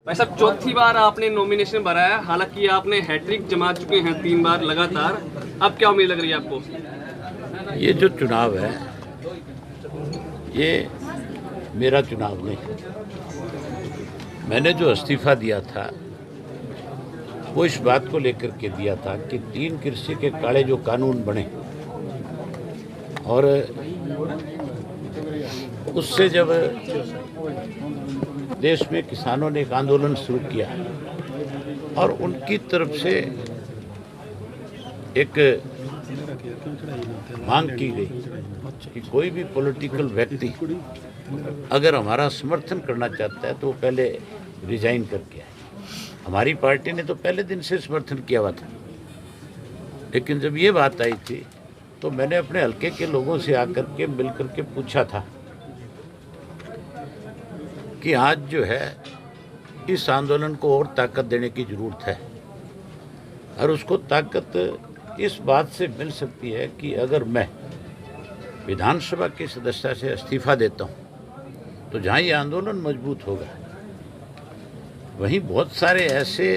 भाई साहब, चौथी बार आपने नॉमिनेशन भरा है, हालांकि आपने हैट्रिक जमा चुके हैं 3 बार लगातार। अब क्या उम्मीद लग रही है आपको? ये जो चुनाव है ये मेरा चुनाव नहीं। मैंने जो इस्तीफा दिया था वो इस बात को लेकर के दिया था कि 3 कृषि के काले जो कानून बने और उससे जब देश में किसानों ने एक आंदोलन शुरू किया और उनकी तरफ से एक मांग की गई कि कोई भी पॉलिटिकल व्यक्ति अगर हमारा समर्थन करना चाहता है तो वो पहले रिजाइन करके आए। हमारी पार्टी ने तो पहले दिन से समर्थन किया हुआ था, लेकिन जब ये बात आई थी तो मैंने अपने हल्के के लोगों से आकर के मिल करके पूछा था कि आज जो है इस आंदोलन को और ताकत देने की ज़रूरत है, और उसको ताकत इस बात से मिल सकती है कि अगर मैं विधानसभा की सदस्यता से इस्तीफा देता हूं तो जहां ये आंदोलन मजबूत होगा, वहीं बहुत सारे ऐसे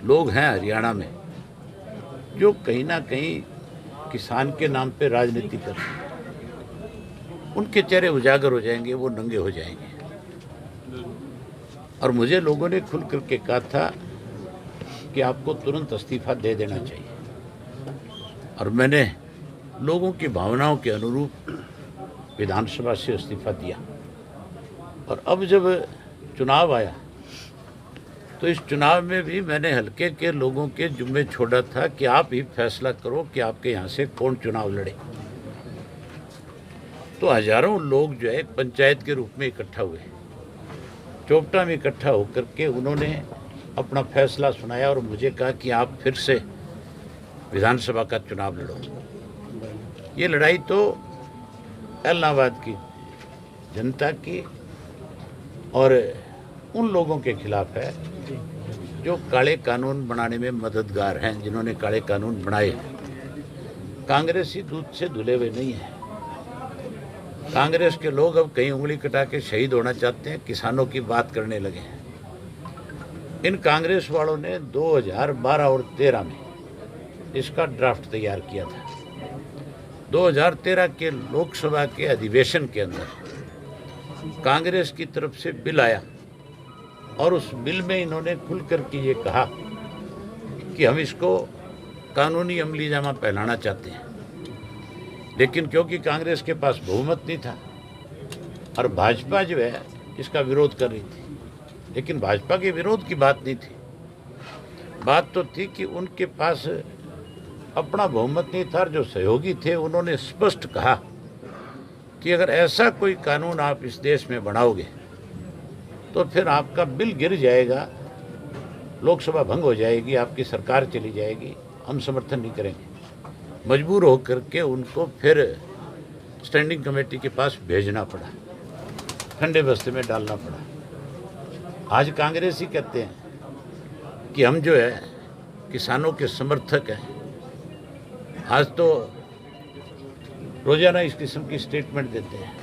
लोग हैं हरियाणा में जो कहीं ना कहीं किसान के नाम पे राजनीति कर रहे हैं। उनके चेहरे उजागर हो जाएंगे, वो नंगे हो जाएंगे। और मुझे लोगों ने खुल करके कहा था कि आपको तुरंत इस्तीफा दे देना चाहिए, और मैंने लोगों की भावनाओं के अनुरूप विधानसभा से इस्तीफा दिया। और अब जब चुनाव आया तो इस चुनाव में भी मैंने हल्के के लोगों के जुम्मे छोड़ा था कि आप ही फैसला करो कि आपके यहाँ से कौन चुनाव लड़े। तो हजारों लोग जो है पंचायत के रूप में इकट्ठा हुए, चोपटा में इकट्ठा होकर के उन्होंने अपना फैसला सुनाया और मुझे कहा कि आप फिर से विधानसभा का चुनाव लड़ो। ये लड़ाई तो इलाहाबाद की जनता की और उन लोगों के खिलाफ है जो काले कानून बनाने में मददगार हैं, जिन्होंने काले कानून बनाए। कांग्रेसी दूध से धुले हुए नहीं है। कांग्रेस के लोग अब कहीं उंगली कटा के शहीद होना चाहते हैं, किसानों की बात करने लगे हैं। इन कांग्रेस वालों ने 2012 और 13 में इसका ड्राफ्ट तैयार किया था। 2013 के लोकसभा के अधिवेशन के अंदर कांग्रेस की तरफ से बिल आया और उस बिल में इन्होंने खुल कर के ये कहा कि हम इसको कानूनी अमली जामा पहनाना चाहते हैं, लेकिन क्योंकि कांग्रेस के पास बहुमत नहीं था और भाजपा जो है इसका विरोध कर रही थी, लेकिन भाजपा के विरोध की बात नहीं थी। बात तो थी कि उनके पास अपना बहुमत नहीं था। जो सहयोगी थे उन्होंने स्पष्ट कहा कि अगर ऐसा कोई कानून आप इस देश में बनाओगे तो फिर आपका बिल गिर जाएगा, लोकसभा भंग हो जाएगी, आपकी सरकार चली जाएगी, हम समर्थन नहीं करेंगे। मजबूर होकर के उनको फिर स्टैंडिंग कमेटी के पास भेजना पड़ा, ठंडे बस्ते में डालना पड़ा। आज कांग्रेस ही कहते हैं कि हम जो है किसानों के समर्थक हैं। आज तो रोजाना इस किस्म की स्टेटमेंट देते हैं।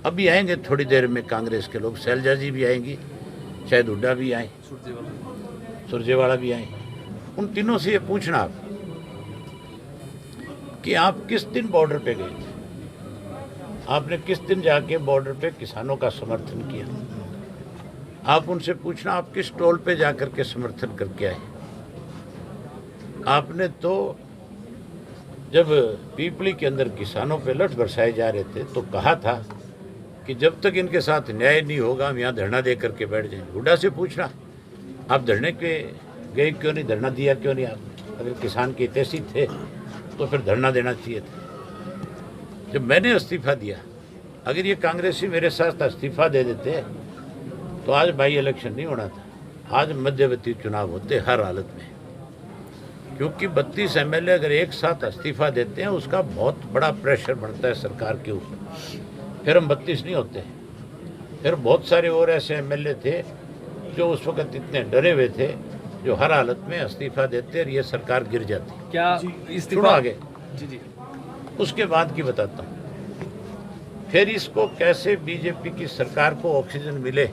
अभी आएंगे थोड़ी देर में कांग्रेस के लोग, शैलजा जी भी आएंगी, शायद हुड्डा भी आए, सुरजेवाला भी आए। उन तीनों से ये पूछना आप कि आप किस दिन बॉर्डर पे गए थे, आपने किस दिन जाके बॉर्डर पे किसानों का समर्थन किया। आप उनसे पूछना आप किस टोल पे जाकर के समर्थन करके आए। आपने तो जब पीपली के अंदर किसानों पे लठ बरसाए जा रहे थे तो कहा था कि जब तक इनके साथ न्याय नहीं होगा हम यहाँ धरना दे करके बैठ जाएंगे। हुड्डा से पूछना आप धरने के गए क्यों नहीं, धरना दिया क्यों नहीं। आप अगर किसान के हितैषी थे तो फिर धरना देना चाहिए था। जब मैंने इस्तीफा दिया, अगर ये कांग्रेसी मेरे साथ इस्तीफा दे देते तो आज बाई इलेक्शन नहीं होना था, आज मध्यवर्ती चुनाव होते हर हालत में। क्योंकि 32 एमएलए अगर एक साथ इस्तीफा देते हैं उसका बहुत बड़ा प्रेशर बनता है सरकार के ऊपर, फिर हम 32 नहीं होते। फिर बहुत सारे और ऐसे एमएलए थे जो उस वक्त इतने डरे हुए थे, जो हर हालत में इस्तीफा देते और ये सरकार गिर जाती। क्या इस्तीफा आगे जी उसके बाद की बताता हूँ। फिर इसको कैसे बीजेपी की सरकार को ऑक्सीजन मिले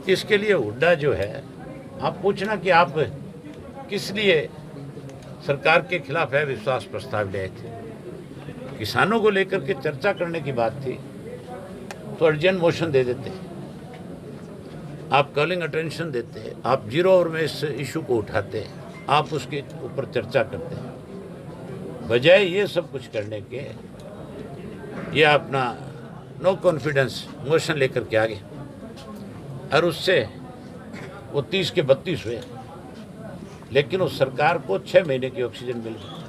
इसके लिए हुड्डा जो है, आप पूछना कि आप किस लिए सरकार के खिलाफ अविश्वास प्रस्ताव ले आए थे। किसानों को लेकर के चर्चा करने की बात थी तो अर्जेंट मोशन दे देते, आप कॉलिंग अटेंशन देते, आप 0 आवर में इस इशू को उठाते, आप उसके ऊपर चर्चा करते। बजाय ये सब कुछ करने के ये अपना नो कॉन्फिडेंस मोशन लेकर के आगे, और उससे वो 30 के 32 हुए, लेकिन उस सरकार को 6 महीने की ऑक्सीजन मिल गई।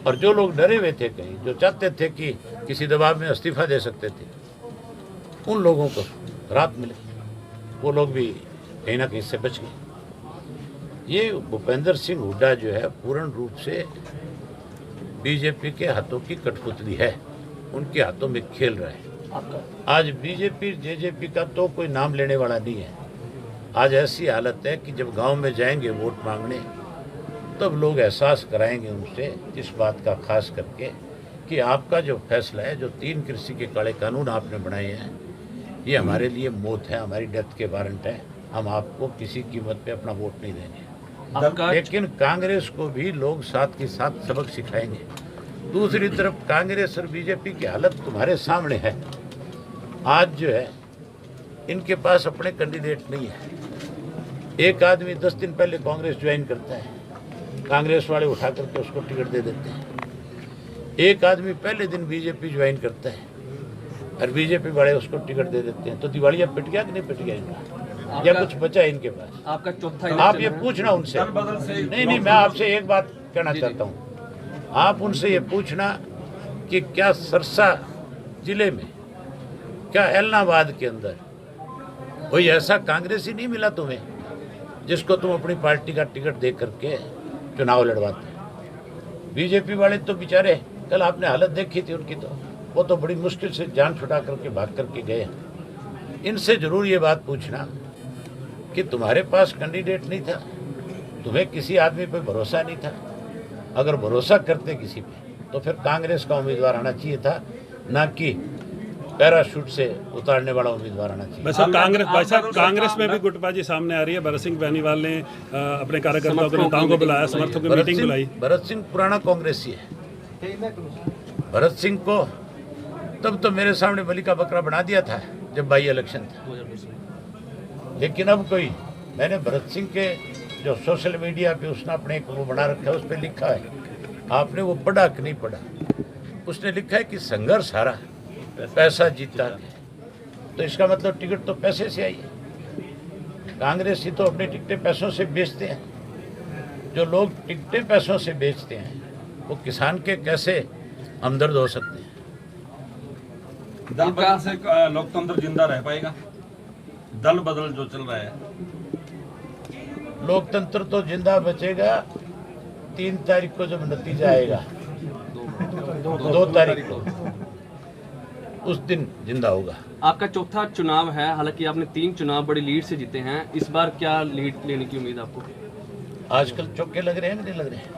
और जो लोग डरे हुए थे, कहीं जो चाहते थे कि किसी दबाव में इस्तीफा दे सकते थे, उन लोगों को राहत मिले, वो लोग भी कहीं ना कहीं से बच गए। ये भूपेंद्र सिंह हुड्डा जो है पूर्ण रूप से बीजेपी के हाथों की कठपुतली है, उनके हाथों में खेल रहा है। आज बीजेपी जेजेपी का तो कोई नाम लेने वाला नहीं है। आज ऐसी हालत है कि जब गांव में जाएंगे वोट मांगने, तब लोग एहसास कराएंगे उनसे इस बात का, खास करके कि आपका जो फैसला है, जो 3 कृषि के काले कानून आपने बनाए हैं, ये हमारे लिए मौत है, हमारी डेथ के वारंट है। हम आपको किसी कीमत पे अपना वोट नहीं देंगे। लेकिन कांग्रेस को भी लोग साथ के साथ सबक सिखाएंगे। दूसरी तरफ कांग्रेस और बीजेपी की हालत तुम्हारे सामने है। आज जो है इनके पास अपने कैंडिडेट नहीं है। एक आदमी 10 दिन पहले कांग्रेस ज्वाइन करता है, कांग्रेस वाले उठा करके उसको टिकट दे देते हैं। एक आदमी पहले दिन बीजेपी ज्वाइन करता है और बीजेपी वाले उसको टिकट दे देते हैं। तो दिवालिया पिट गया कि नहीं पिट गया इनका, या कुछ बचा है इनके पास? आपका चौथा आप ये पूछना उनसे। नहीं, मैं आपसे एक बात कहना चाहता हूँ। आप उनसे ये पूछना कि क्या सरसा जिले में, क्या एलनाबाद के अंदर कोई ऐसा कांग्रेसी नहीं मिला तुम्हें जिसको तुम अपनी पार्टी का टिकट दे करके चुनाव लड़वाते? बीजेपी वाले तो बेचारे, कल आपने हालत देखी थी उनकी, तो वो तो बड़ी मुश्किल से जान छुड़ा करके भाग करके गए। इनसे जरूर ये बात पूछना कि तुम्हारे पास कैंडिडेट नहीं था, तुम्हें किसी आदमी पे भरोसा नहीं था। अगर भरोसा करते किसी पे तो फिर कांग्रेस का उम्मीदवार आना चाहिए था, ना कि पैराशूट से उतारने वाला उम्मीदवार आना चाहिए। कांग्रेस में भी गुटबाजी सामने आ रही है। भरत सिंह बेनीवाल ने अपने कार्यकर्ताओं को, नेताओं को बुलाया, समर्थकों की मीटिंग बुलाई। भरत सिंह पुराना कांग्रेसी है। भरत सिंह को तब तो मेरे सामने बलि का बकरा बना दिया था जब बाई इलेक्शन था। लेकिन अब कोई, मैंने भरत सिंह के जो सोशल मीडिया पे उसने अपने एक वो बना रखा है, उस पर लिखा है, आपने वो पढ़ा कि नहीं पढ़ा? उसने लिखा है कि संघर्ष हारा, पैसा जीता। तो इसका मतलब टिकट तो पैसे से आई है। कांग्रेस ही तो अपनी टिकटें पैसों से बेचते हैं। जो लोग टिकटें पैसों से बेचते हैं वो किसान के कैसे हमदर्द हो सकते हैं? दल बदल से लोकतंत्र जिंदा रह पाएगा? दल बदल जो चल रहा है, लोकतंत्र तो जिंदा बचेगा 3 तारीख को जब नतीजा आएगा, 2 तारीख को, उस दिन जिंदा होगा। आपका चौथा चुनाव है, हालांकि आपने 3 चुनाव बड़ी लीड से जीते हैं। इस बार क्या लीड लेने की उम्मीद आपको? आजकल चौके लग रहे हैं कि नहीं लग रहे हैं?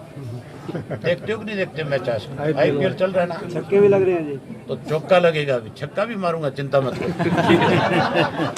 देखते हो कि नहीं देखते मैच? आजकल IPL चल रहा है ना, छक्के भी लग रहे हैं जी। तो चौका लगेगा, अभी छक्का भी मारूंगा, चिंता मत करो।